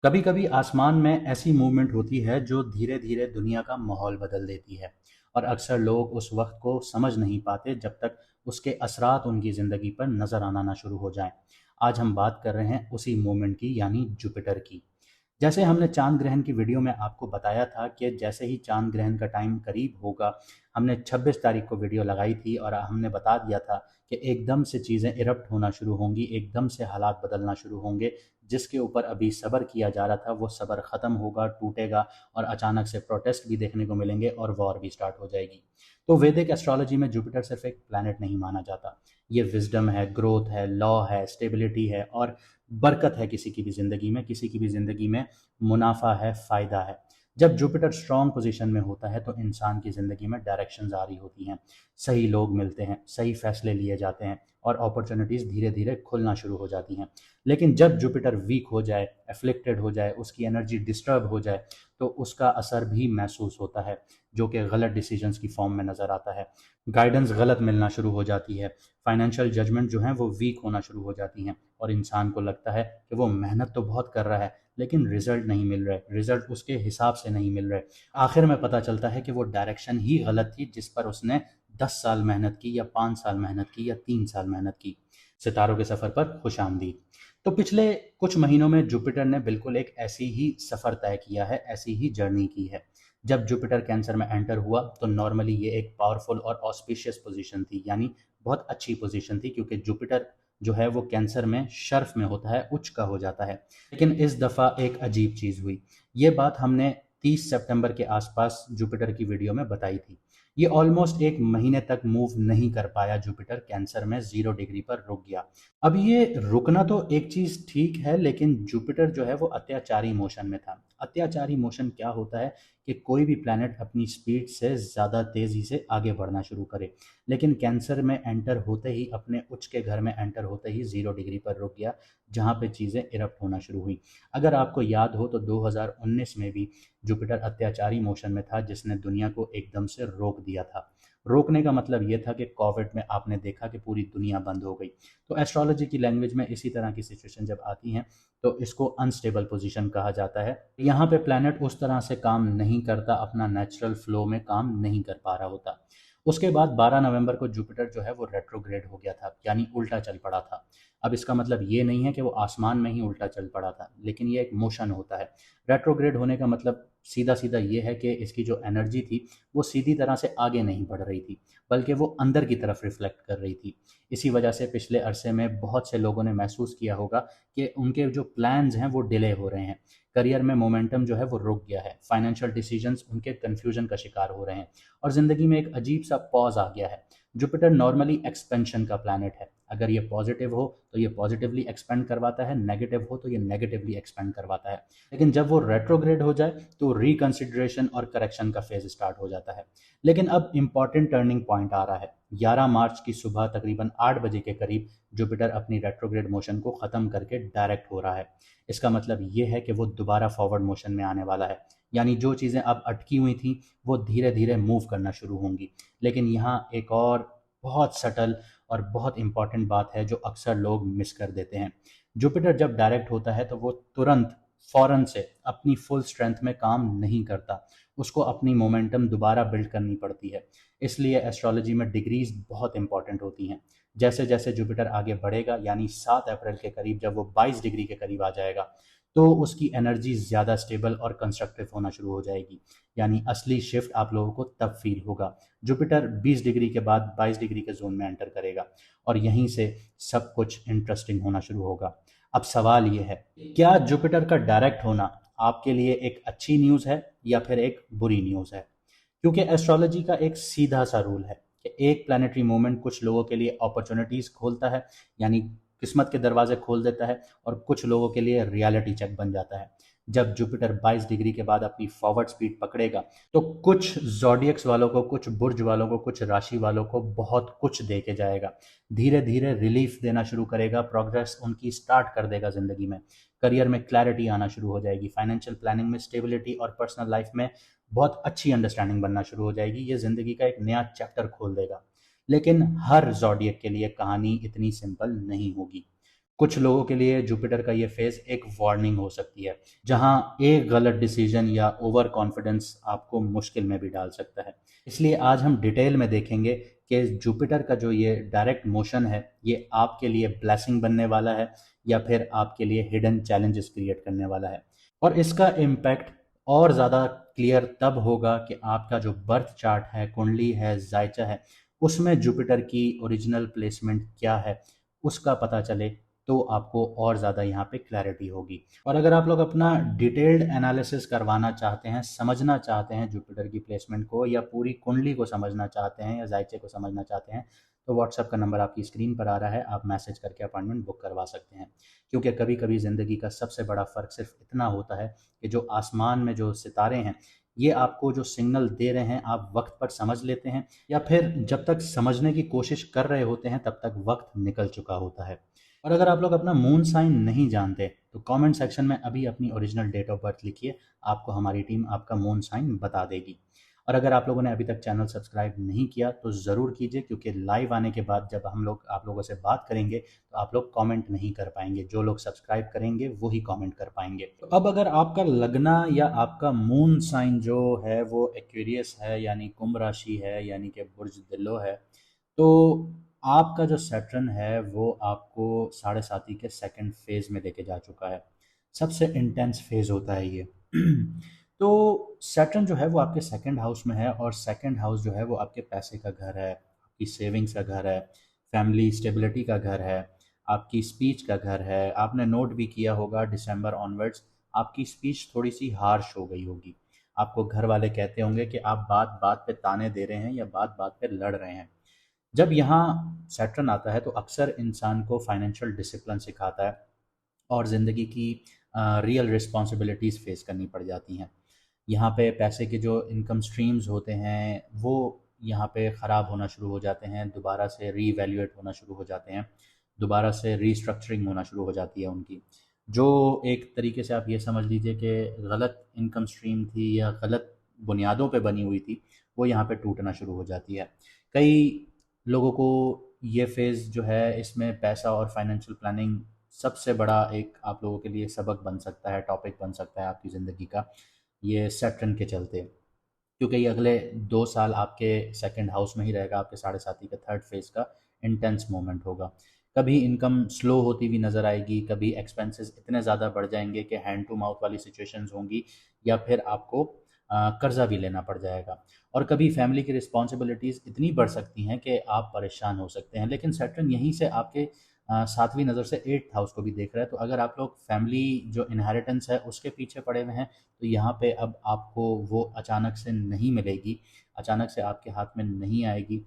कभी कभी आसमान में ऐसी मूवमेंट होती है जो धीरे धीरे दुनिया का माहौल बदल देती है। और अक्सर लोग उस वक्त को समझ नहीं पाते जब तक उसके असरात उनकी ज़िंदगी पर नज़र आना ना शुरू हो जाएं। आज हम बात कर रहे हैं उसी मूवमेंट की, यानी जुपिटर की। जैसे हमने चांद ग्रहण की वीडियो में आपको बताया था कि जैसे ही चांद ग्रहण का टाइम करीब होगा, हमने 26 तारीख को वीडियो लगाई थी और हमने बता दिया था कि एकदम से चीज़ें इरप्ट होना शुरू होंगी, एकदम से हालात बदलना शुरू होंगे। जिसके ऊपर अभी सब्र किया जा रहा था वो सब्र ख़त्म होगा, टूटेगा और अचानक से प्रोटेस्ट भी देखने को मिलेंगे और वॉर भी स्टार्ट हो जाएगी। तो वैदिक एस्ट्रोलॉजी में जुपिटर सिर्फ एक प्लैनेट नहीं माना जाता। ये विजडम है, ग्रोथ है, लॉ है, स्टेबिलिटी है और बरकत है। किसी की भी ज़िंदगी में, किसी की भी ज़िंदगी में मुनाफा है, फ़ायदा है। जब जुपिटर स्ट्रॉन्ग पोजीशन में होता है तो इंसान की ज़िंदगी में डायरेक्शंस आ रही होती हैं, सही लोग मिलते हैं, सही फैसले लिए जाते हैं और अपॉर्चुनिटीज़ धीरे धीरे खुलना शुरू हो जाती हैं। लेकिन जब जुपिटर वीक हो जाए, एफ्लिक्टेड हो जाए, उसकी एनर्जी डिस्टर्ब हो जाए, तो उसका असर भी महसूस होता है, जो कि गलत डिसीजंस की फॉर्म में नज़र आता है। गाइडेंस गलत मिलना शुरू हो जाती है, फाइनेंशियल जजमेंट जो हैं वो वीक होना शुरू हो जाती हैं और इंसान को लगता है कि वो मेहनत तो बहुत कर रहा है लेकिन रिजल्ट नहीं मिल रहे, रिजल्ट उसके हिसाब से नहीं मिल रहे। आखिर में पता चलता है कि वो डायरेक्शन ही गलत थी जिस पर उसने 10 साल मेहनत की या 5 साल मेहनत की या 3 साल मेहनत की। सितारों के सफ़र पर खुश आमदीद। तो पिछले कुछ महीनों में जुपिटर ने बिल्कुल एक ऐसी ही सफ़र तय किया है, ऐसी ही जर्नी की है। जब जुपिटर कैंसर में एंटर हुआ तो नॉर्मली ये एक पावरफुल और ऑस्पिशियस पोजीशन थी, यानी बहुत अच्छी पोजीशन थी, क्योंकि जुपिटर जो है वो कैंसर में शर्फ में होता है, उच्च का हो जाता है। लेकिन इस दफ़ा एक अजीब चीज़ हुई। ये बात हमने 30 सितंबर के आसपास जुपिटर की वीडियो में बताई थी। ये ऑलमोस्ट एक महीने तक मूव नहीं कर पाया, जुपिटर कैंसर में 0 डिग्री पर रुक गया। अब ये रुकना तो एक चीज़ ठीक है, लेकिन जुपिटर जो है वो अत्याचारी मोशन में था। अत्याचारी मोशन क्या होता है कि कोई भी प्लैनेट अपनी स्पीड से ज़्यादा तेज़ी से आगे बढ़ना शुरू करे। लेकिन कैंसर में एंटर होते ही, अपने उच्च के घर में एंटर होते ही 0 डिग्री पर रुक गया, जहाँ पे चीज़ें इरप्ट होना शुरू हुई। अगर आपको याद हो तो 2019 में भी जुपिटर अत्याचारी मोशन में था, जिसने दुनिया को एकदम से रोक दिया था। रोकने का मतलब ये था कि कोविड में आपने देखा कि पूरी दुनिया बंद हो गई। तो एस्ट्रोलॉजी की लैंग्वेज में इसी तरह की सिचुएशन जब आती हैं तो इसको अनस्टेबल पोजीशन कहा जाता है। यहाँ पे प्लैनेट उस तरह से काम नहीं करता, अपना नेचुरल फ्लो में काम नहीं कर पा रहा होता। उसके बाद 12 नवंबर को जुपिटर जो है वो रेट्रोग्रेड हो गया था, यानी उल्टा चल पड़ा था। अब इसका मतलब ये नहीं है कि वो आसमान में ही उल्टा चल पड़ा था, लेकिन ये एक मोशन होता है। रेट्रोग्रेड होने का मतलब सीधा सीधा ये है कि इसकी जो एनर्जी थी वो सीधी तरह से आगे नहीं बढ़ रही थी, बल्कि वो अंदर की तरफ रिफ्लेक्ट कर रही थी। इसी वजह से पिछले अरसे में बहुत से लोगों ने महसूस किया होगा कि उनके जो प्लान्स हैं वो डिले हो रहे हैं, करियर में मोमेंटम जो है वो रुक गया है, फाइनेंशियल डिसीजंस उनके कन्फ्यूजन का शिकार हो रहे हैं और ज़िंदगी में एक अजीब सा पॉज आ गया है। जुपिटर नॉर्मली एक्सपेंशन का प्लैनेट है। अगर ये पॉजिटिव हो तो ये पॉजिटिवली एक्सपेंड करवाता है, नेगेटिव हो तो ये नेगेटिवली एक्सपेंड करवाता है। लेकिन जब वो रेट्रोग्रेड हो जाए तो रिकंसिडरेशन और करेक्शन का फेज स्टार्ट हो जाता है। लेकिन अब इंपॉर्टेंट टर्निंग पॉइंट आ रहा है। 11 मार्च की सुबह तकरीबन 8 बजे के करीब जुपिटर अपनी रेट्रोग्रेड मोशन को ख़त्म करके डायरेक्ट हो रहा है। इसका मतलब ये है कि वो दोबारा फॉरवर्ड मोशन में आने वाला है, यानी जो चीज़ें अब अटकी हुई थी वो धीरे धीरे मूव करना शुरू होंगी। लेकिन यहाँ एक और बहुत सटल और बहुत इंपॉर्टेंट बात है जो अक्सर लोग मिस कर देते हैं। जुपिटर जब डायरेक्ट होता है तो वो तुरंत फ़ौरन से अपनी फुल स्ट्रेंथ में काम नहीं करता, उसको अपनी मोमेंटम दोबारा बिल्ड करनी पड़ती है। इसलिए एस्ट्रोलॉजी में डिग्रीज बहुत इंपॉर्टेंट होती हैं। जैसे जैसे जुपिटर आगे बढ़ेगा, यानी 7 अप्रैल के करीब जब वो 22 डिग्री के करीब आ जाएगा, तो उसकी एनर्जी ज़्यादा स्टेबल और कंस्ट्रक्टिव होना शुरू हो जाएगी, यानी असली शिफ्ट आप लोगों को तब फील होगा। जुपिटर 20 डिग्री के बाद 22 डिग्री के जोन में एंटर करेगा और यहीं से सब कुछ इंटरेस्टिंग होना शुरू होगा। अब सवाल ये है, क्या जुपिटर का डायरेक्ट होना आपके लिए एक अच्छी न्यूज़ है या फिर एक बुरी न्यूज़ है? क्योंकि एस्ट्रोलॉजी का एक सीधा सा रूल है कि एक प्लानिटरी मूवमेंट कुछ लोगों के लिए अपॉर्चुनिटीज़ खोलता है, यानी किस्मत के दरवाजे खोल देता है, और कुछ लोगों के लिए रियलिटी चेक बन जाता है। जब जुपिटर 22 डिग्री के बाद अपनी फॉरवर्ड स्पीड पकड़ेगा तो कुछ जॉडियक्स वालों को, कुछ बुर्ज वालों को, कुछ राशि वालों को बहुत कुछ दे के जाएगा। धीरे धीरे रिलीफ देना शुरू करेगा, प्रोग्रेस उनकी स्टार्ट कर देगा ज़िंदगी में। करियर में क्लैरिटी आना शुरू हो जाएगी, फाइनेंशियल प्लानिंग में स्टेबिलिटी और पर्सनल लाइफ में बहुत अच्छी अंडरस्टैंडिंग बनना शुरू हो जाएगी। ये ज़िंदगी का एक नया चैप्टर खोल देगा। लेकिन हर जॉडियक के लिए कहानी इतनी सिंपल नहीं होगी। कुछ लोगों के लिए जुपिटर का ये फेज़ एक वार्निंग हो सकती है, जहां एक गलत डिसीजन या ओवर कॉन्फिडेंस आपको मुश्किल में भी डाल सकता है। इसलिए आज हम डिटेल में देखेंगे कि जुपिटर का जो ये डायरेक्ट मोशन है, ये आपके लिए ब्लेसिंग बनने वाला है या फिर आपके लिए हिडन चैलेंजेस क्रिएट करने वाला है। और इसका इम्पैक्ट और ज़्यादा क्लियर तब होगा कि आपका जो बर्थ चार्ट है, कुंडली है, जायचा है, उसमें जुपिटर की ओरिजिनल प्लेसमेंट क्या है, उसका पता चले, तो आपको और ज़्यादा यहाँ पे क्लैरिटी होगी। और अगर आप लोग अपना डिटेल्ड एनालिसिस करवाना चाहते हैं, समझना चाहते हैं जुपिटर की प्लेसमेंट को, या पूरी कुंडली को समझना चाहते हैं, या जायचे को समझना चाहते हैं, तो व्हाट्सएप का नंबर आपकी स्क्रीन पर आ रहा है, आप मैसेज करके अपॉइंटमेंट बुक करवा सकते हैं। क्योंकि कभी कभी ज़िंदगी का सबसे बड़ा फ़र्क सिर्फ इतना होता है कि जो आसमान में जो सितारे हैं, ये आपको जो सिग्नल दे रहे हैं, आप वक्त पर समझ लेते हैं, या फिर जब तक समझने की कोशिश कर रहे होते हैं तब तक वक्त निकल चुका होता है। और अगर आप लोग अपना मून साइन नहीं जानते, तो कमेंट सेक्शन में अभी अपनी ओरिजिनल डेट ऑफ बर्थ लिखिए, आपको हमारी टीम आपका मून साइन बता देगी। और अगर आप लोगों ने अभी तक चैनल सब्सक्राइब नहीं किया तो ज़रूर कीजिए, क्योंकि लाइव आने के बाद जब हम लोग आप लोगों से बात करेंगे तो आप लोग कमेंट नहीं कर पाएंगे, जो लोग सब्सक्राइब करेंगे वो ही कमेंट कर पाएंगे। तो अब अगर आपका लगना या आपका मून साइन जो है वो एक्वेरियस है, यानी कुंभ राशि है, यानी कि बुर्ज दिलो है, तो आपका जो सैटर्न है वो आपको साढ़े साथी के सेकंड फेज में लेके जा चुका है। सबसे इंटेंस फेज होता है ये। तो सैटर्न जो है वो आपके सेकंड हाउस में है, और सेकंड हाउस जो है वो आपके पैसे का घर है, आपकी सेविंग्स का घर है, फैमिली स्टेबिलिटी का घर है, आपकी स्पीच का घर है। आपने नोट भी किया होगा दिसंबर ऑनवर्ड्स आपकी स्पीच थोड़ी सी हार्श हो गई होगी। आपको घर वाले कहते होंगे कि आप बात बात पे ताने दे रहे हैं या बात बात पे लड़ रहे हैं। जब यहाँ सैटर्न आता है तो अक्सर इंसान को फाइनेंशियल डिसिप्लिन सिखाता है, और ज़िंदगी की रियल रिस्पॉन्सिबिलिटीज़ फेस करनी पड़ जाती हैं। यहाँ पे पैसे के जो इनकम स्ट्रीम्स होते हैं वो यहाँ पे ख़राब होना शुरू हो जाते हैं, दोबारा से रीवैल्यूएट होना शुरू हो जाते हैं, दोबारा से रीस्ट्रक्चरिंग होना शुरू हो जाती है उनकी। जो एक तरीके से आप ये समझ लीजिए कि गलत इनकम स्ट्रीम थी या गलत बुनियादों पे बनी हुई थी, वो यहाँ पे टूटना शुरू हो जाती है। कई लोगों को ये फेज़ जो है, इसमें पैसा और फाइनेंशियल प्लानिंग सबसे बड़ा एक आप लोगों के लिए सबक बन सकता है, टॉपिक बन सकता है आपकी ज़िंदगी का, ये सैटर्न के चलते। क्योंकि ये अगले 2 साल आपके सेकंड हाउस में ही रहेगा, आपके साढ़े साथी का थर्ड फेज का इंटेंस मोमेंट होगा। कभी इनकम स्लो होती हुई नज़र आएगी, कभी एक्सपेंसेस इतने ज़्यादा बढ़ जाएंगे कि हैंड टू माउथ वाली सिचुएशंस होंगी, या फिर आपको कर्जा भी लेना पड़ जाएगा। और कभी फैमिली की रिस्पॉन्सिबिलिटीज़ इतनी बढ़ सकती हैं कि आप परेशान हो सकते हैं। लेकिन सैटर्न यहीं से आपके सातवीं नज़र से एट्थ हाउस को भी देख रहा है, तो अगर आप लोग फैमिली जो इनहेरिटेंस है उसके पीछे पड़े हुए हैं, तो यहाँ पे अब आपको वो अचानक से नहीं मिलेगी, अचानक से आपके हाथ में नहीं आएगी।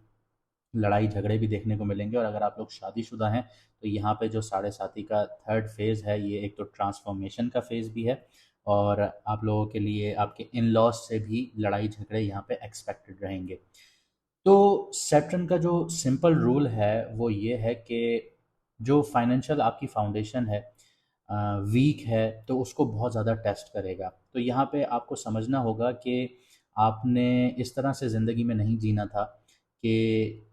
लड़ाई झगड़े भी देखने को मिलेंगे। और अगर आप लोग शादीशुदा हैं तो यहाँ पे जो साढ़े साथी का थर्ड फेज़ है, ये एक तो ट्रांसफॉर्मेशन का फेज़ भी है, और आप लोगों के लिए आपके इन लॉज से भी लड़ाई झगड़े यहाँ पे एक्सपेक्टेड रहेंगे। तो सैटर्न का जो सिंपल रूल है वो ये है कि जो फाइनेंशियल आपकी फाउंडेशन है वीक है, तो उसको बहुत ज़्यादा टेस्ट करेगा। तो यहाँ पे आपको समझना होगा कि आपने इस तरह से ज़िंदगी में नहीं जीना था कि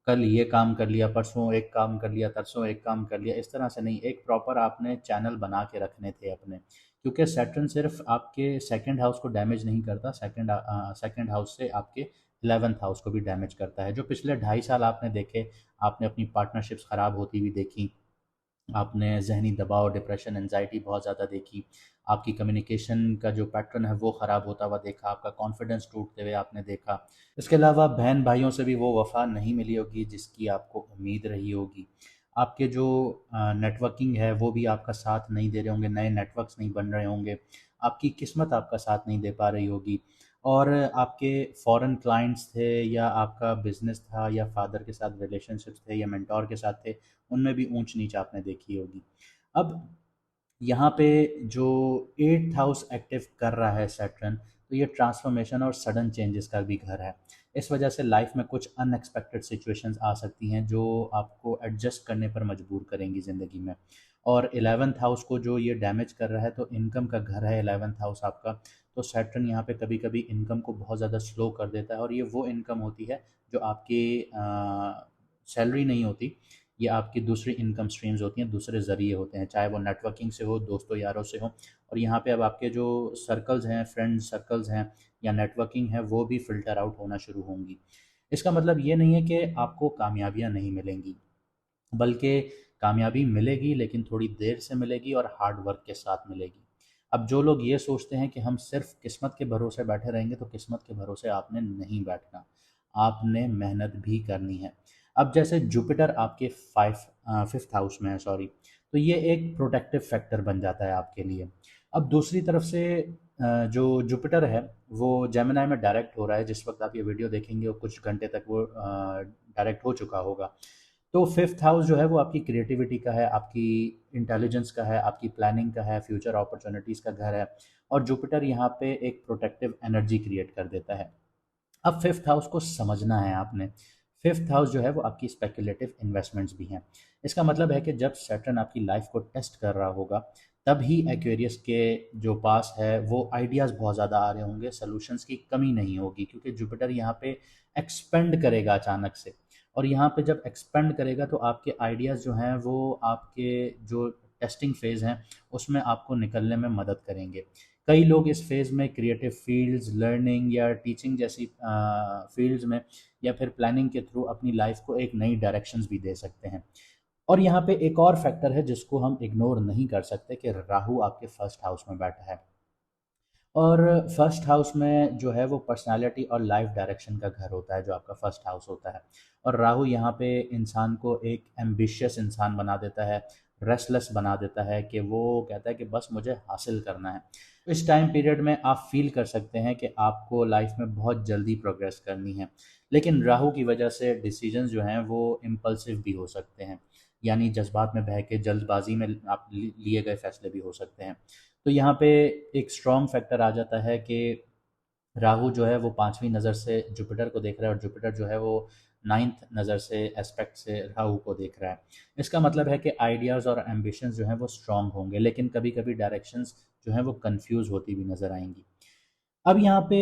कल ये काम कर लिया, परसों एक काम कर लिया, तरसों एक काम कर लिया, इस तरह से नहीं। एक प्रॉपर आपने चैनल बना के रखने थे अपने, क्योंकि सैटर्न सिर्फ आपके सेकंड हाउस को डैमेज नहीं करता, सेकंड हाउस से आपके 11th हाउस को भी डैमेज करता है। जो पिछले 2.5 साल आपने देखे, आपने अपनी पार्टनरशिप्स ख़राब होती हुई देखी, आपने ज़हनी दबाव, डिप्रेशन, एंजाइटी बहुत ज़्यादा देखी, आपकी कम्युनिकेशन का जो पैटर्न है वो ख़राब होता हुआ देखा, आपका कॉन्फिडेंस टूटते हुए आपने देखा। इसके अलावा बहन भाइयों से भी वो वफ़ा नहीं मिली होगी जिसकी आपको उम्मीद रही होगी। आपके जो नेटवर्किंग है वो भी आपका साथ नहीं दे रहे होंगे, नए नेटवर्क्स नहीं बन रहे होंगे, आपकी किस्मत आपका साथ नहीं दे पा रही होगी। और आपके फॉरेन क्लाइंट्स थे, या आपका बिजनेस था, या फादर के साथ रिलेशनशिप्स थे, या मेंटोर के साथ थे, उनमें भी ऊंच नीच आपने देखी होगी। अब यहाँ पे जो एट्थ हाउस एक्टिव कर रहा है सैटर्न, तो ये ट्रांसफॉर्मेशन और सडन चेंजेस का भी घर है। इस वजह से लाइफ में कुछ अनएक्सपेक्टेड सिचुएशंस आ सकती हैं जो आपको एडजस्ट करने पर मजबूर करेंगी ज़िंदगी में। और 11th हाउस को जो ये डैमेज कर रहा है, तो इनकम का घर है 11th हाउस आपका, तो सैटर्न यहाँ पे कभी कभी इनकम को बहुत ज़्यादा स्लो कर देता है, और ये वो इनकम होती है जो आपकी सैलरी नहीं होती, ये आपकी दूसरी इनकम स्ट्रीम्स होती हैं, दूसरे ज़रिए होते हैं, चाहे वो नेटवर्किंग से हो, दोस्तों यारों से हो। और यहाँ पे अब आपके जो सर्कल्स हैं, फ्रेंड सर्कल्स हैं या नेटवर्किंग है, वो भी फ़िल्टर आउट होना शुरू होंगी। इसका मतलब ये नहीं है कि आपको कामयाबियाँ नहीं मिलेंगी, बल्कि कामयाबी मिलेगी, लेकिन थोड़ी देर से मिलेगी और हार्ड वर्क के साथ मिलेगी। अब जो लोग ये सोचते हैं कि हम सिर्फ किस्मत के भरोसे बैठे रहेंगे, तो किस्मत के भरोसे आपने नहीं बैठना, आपने मेहनत भी करनी है। अब जैसे जुपिटर आपके फिफ्थ हाउस में है, सॉरी, तो ये एक प्रोटेक्टिव फैक्टर बन जाता है आपके लिए। अब दूसरी तरफ से जो जुपिटर है वो जेमिनाई में डायरेक्ट हो रहा है। जिस वक्त आप ये वीडियो देखेंगे वो कुछ घंटे तक वो डायरेक्ट हो चुका होगा। तो फिफ्थ हाउस जो है वो आपकी क्रिएटिविटी का है, आपकी इंटेलिजेंस का है, आपकी प्लानिंग का है, फ्यूचर अपॉर्चुनिटीज़ का घर है। और जुपिटर यहाँ पे एक प्रोटेक्टिव एनर्जी क्रिएट कर देता है। अब फिफ्थ हाउस को समझना है आपने। फिफ्थ हाउस जो है वो आपकी स्पेकुलेटिव इन्वेस्टमेंट्स भी हैं। इसका मतलब है कि जब सैटर्न आपकी लाइफ को टेस्ट कर रहा होगा, तब ही एक्वेरियस के जो पास है वो आइडियाज़ बहुत ज़्यादा आ रहे होंगे, सोल्यूशंस की कमी नहीं होगी, क्योंकि जुपिटर यहाँ पे एक्सपेंड करेगा अचानक से। और यहाँ पे जब एक्सपेंड करेगा तो आपके आइडियाज़ जो हैं वो आपके जो टेस्टिंग फेज़ हैं उसमें आपको निकलने में मदद करेंगे। कई लोग इस फेज़ में क्रिएटिव फील्ड्स, लर्निंग या टीचिंग जैसी फील्ड्स में या फिर प्लानिंग के थ्रू अपनी लाइफ को एक नई डायरेक्शंस भी दे सकते हैं। और यहाँ पे एक और फैक्टर है जिसको हम इग्नोर नहीं कर सकते कि राहु आपके फर्स्ट हाउस में बैठा है। और फर्स्ट हाउस में जो है वो पर्सनालिटी और लाइफ डायरेक्शन का घर होता है, जो आपका फर्स्ट हाउस होता है। और राहु यहाँ पे इंसान को एक एम्बिशियस इंसान बना देता है, रेस्टलेस बना देता है, कि वो कहता है कि बस मुझे हासिल करना है। इस टाइम पीरियड में आप फील कर सकते हैं कि आपको लाइफ में बहुत जल्दी प्रोग्रेस करनी है, लेकिन राहु की वजह से डिसीजंस जो हैं वो इम्पल्सिव भी हो सकते हैं, यानी जज्बात में बह के जल्दबाजी में आप लिए गए फैसले भी हो सकते हैं। तो यहाँ पे एक स्ट्रॉन्ग फैक्टर आ जाता है कि राहु जो है वो पांचवी नज़र से जुपिटर को देख रहा है, और जुपिटर जो है वो नाइन्थ नज़र से एस्पेक्ट से राहु को देख रहा है। इसका मतलब है कि आइडियाज़ और एम्बिशंस जो हैं वो स्ट्रॉन्ग होंगे, लेकिन कभी कभी डायरेक्शंस जो हैं वो कंफ्यूज होती भी नज़र आएंगी। अब यहाँ पे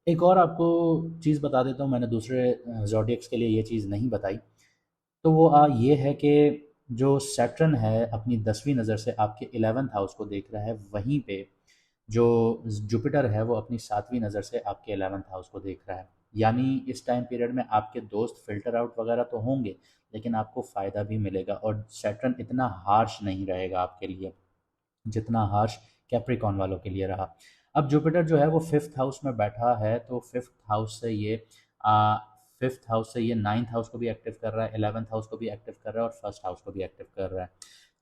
एक और आपको चीज़ बता देता हूँ, मैंने दूसरे ज़ोडिएक्स के लिए ये चीज़ नहीं बताई। तो वो ये है कि जो सैटर्न है अपनी 10वीं नज़र से आपके 11th हाउस को देख रहा है, वहीं पे जो जुपिटर है वो अपनी 7वीं नज़र से आपके 11th हाउस को देख रहा है। यानी इस टाइम पीरियड में आपके दोस्त फिल्टर आउट वगैरह तो होंगे, लेकिन आपको फ़ायदा भी मिलेगा, और सैटर्न इतना हार्श नहीं रहेगा आपके लिए जितना हार्श कैप्रिकॉन वालों के लिए रहा। अब जुपिटर जो है वो फिफ्थ हाउस में बैठा है, तो फिफ्थ हाउस से ये नाइन्थ हाउस को भी एक्टिव कर रहा है, 11th हाउस को भी एक्टिव कर रहा है और फर्स्ट हाउस को भी एक्टिव कर रहा है।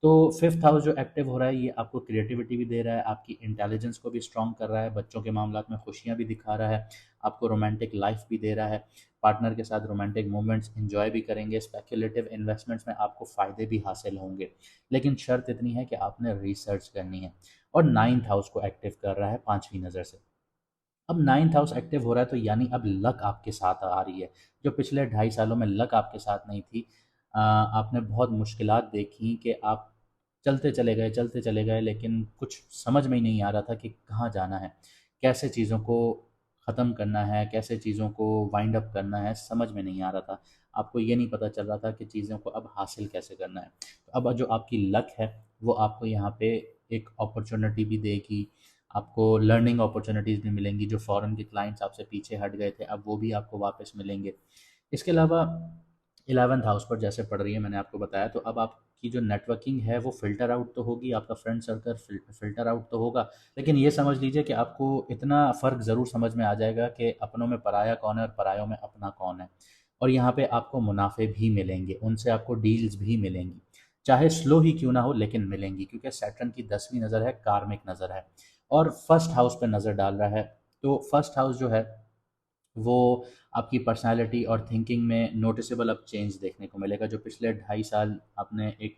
तो फिफ्थ हाउस जो एक्टिव हो रहा है ये आपको क्रिएटिविटी भी दे रहा है, आपकी इंटेलिजेंस को भी स्ट्रॉन्ग कर रहा है, बच्चों के मामलात में खुशियाँ भी दिखा रहा है, आपको रोमांटिक लाइफ भी दे रहा है, पार्टनर के साथ रोमांटिक मोमेंट्स एंजॉय भी करेंगे, स्पेक्युलेटिव इन्वेस्टमेंट्स में आपको फ़ायदे भी हासिल होंगे। लेकिन शर्त इतनी है कि आपने रिसर्च करनी है। और नाइन्थ हाउस को एक्टिव कर रहा है पांचवी नज़र से। अब नाइन्थ हाउस एक्टिव हो रहा है तो यानी अब लक आपके साथ आ रही है, जो पिछले 2.5 सालों में लक आपके साथ नहीं थी। आपने बहुत मुश्किलात देखी कि आप चलते चले गए, लेकिन कुछ समझ में ही नहीं आ रहा था कि कहाँ जाना है, कैसे चीज़ों को ख़त्म करना है, कैसे चीज़ों को वाइंड अप करना है, समझ में नहीं आ रहा था। आपको ये नहीं पता चल रहा था कि चीज़ों को अब हासिल कैसे करना है। तो अब जो आपकी लक है वो आपको यहाँ पे एक अपॉर्चुनिटी भी देगी, आपको लर्निंग अपॉर्चुनिटीज़ भी मिलेंगी, जो फ़ॉरेन के क्लाइंट्स आपसे पीछे हट गए थे अब वो भी आपको वापस मिलेंगे। इसके अलावा 11th हाउस पर जैसे पड़ रही है, मैंने आपको बताया, तो अब आपकी जो नेटवर्किंग है वो फ़िल्टर आउट तो होगी, आपका फ्रेंड सर्कल फ़िल्टर आउट तो होगा, लेकिन ये समझ लीजिए कि आपको इतना फ़र्क ज़रूर समझ में आ जाएगा कि अपनों में पराया कौन है और परायों में अपना कौन है। और यहाँ पे आपको मुनाफे भी मिलेंगे, उनसे आपको डील्स भी मिलेंगी, चाहे स्लो ही क्यों ना हो लेकिन मिलेंगी, क्योंकि सैटर्न की 10वीं नज़र है, कार्मिक नज़र है, और फर्स्ट हाउस पे नज़र डाल रहा है। तो फर्स्ट हाउस जो है वो आपकी पर्सनालिटी और थिंकिंग में नोटिसेबल अब चेंज देखने को मिलेगा। जो पिछले 2.5 साल आपने एक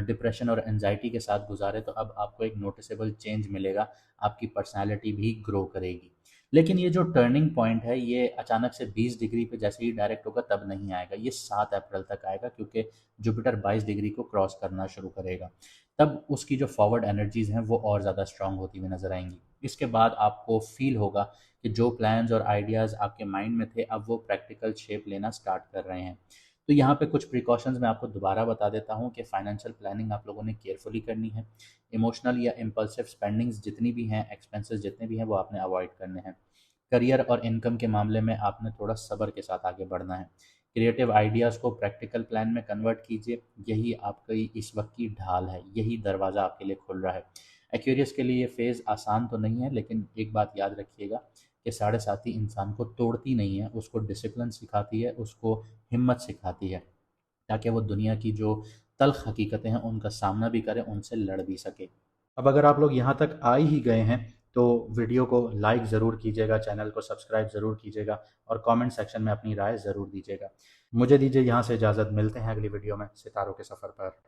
डिप्रेशन और एनजाइटी के साथ गुजारे, तो अब आपको एक नोटिसेबल चेंज मिलेगा, आपकी पर्सनालिटी भी ग्रो करेगी। लेकिन ये जो टर्निंग पॉइंट है ये अचानक से 20 डिग्री पे जैसे ही डायरेक्ट होगा तब नहीं आएगा, ये 7 अप्रैल तक आएगा, क्योंकि जुपिटर 22 डिग्री को क्रॉस करना शुरू करेगा। तब उसकी जो फॉरवर्ड एनर्जीज़ हैं वो और ज़्यादा स्ट्रांग होती हुई नज़र आएंगी। इसके बाद आपको फील होगा कि जो प्लान्स और आइडियाज़ आपके माइंड में थे अब वो प्रैक्टिकल शेप लेना स्टार्ट कर रहे हैं। तो यहाँ पे कुछ प्रिकॉशंस मैं आपको दोबारा बता देता हूँ कि फाइनेंशियल प्लानिंग आप लोगों ने केयरफुली करनी है। इमोशनल या इम्पल्सिव स्पेंडिंग्स जितनी भी हैं, एक्सपेंसेस जितने भी हैं, वो आपने अवॉइड करने हैं। करियर और इनकम के मामले में आपने थोड़ा सब्र के साथ आगे बढ़ना है। क्रिएटिव आइडियाज़ को प्रैक्टिकल प्लान में कन्वर्ट कीजिए, यही आपकी इस वक्त की ढाल है, यही दरवाज़ा आपके लिए खुल रहा है। एक्वेरियस के लिए ये फेज़ आसान तो नहीं है, लेकिन एक बात याद रखिएगा कि साढ़े साथी इंसान को तोड़ती नहीं है, उसको डिसिप्लिन सिखाती है, उसको हिम्मत सिखाती है, ताकि वो दुनिया की जो तल्ख हकीकतें हैं उनका सामना भी करे, उनसे लड़ भी सके। अब अगर आप लोग यहाँ तक आ ही गए हैं तो वीडियो को लाइक ज़रूर कीजिएगा, चैनल को सब्सक्राइब ज़रूर कीजिएगा और कमेंट सेक्शन में अपनी राय ज़रूर दीजिएगा। मुझे दीजिए यहाँ से इजाज़त, मिलते हैं अगली वीडियो में सितारों के सफ़र पर।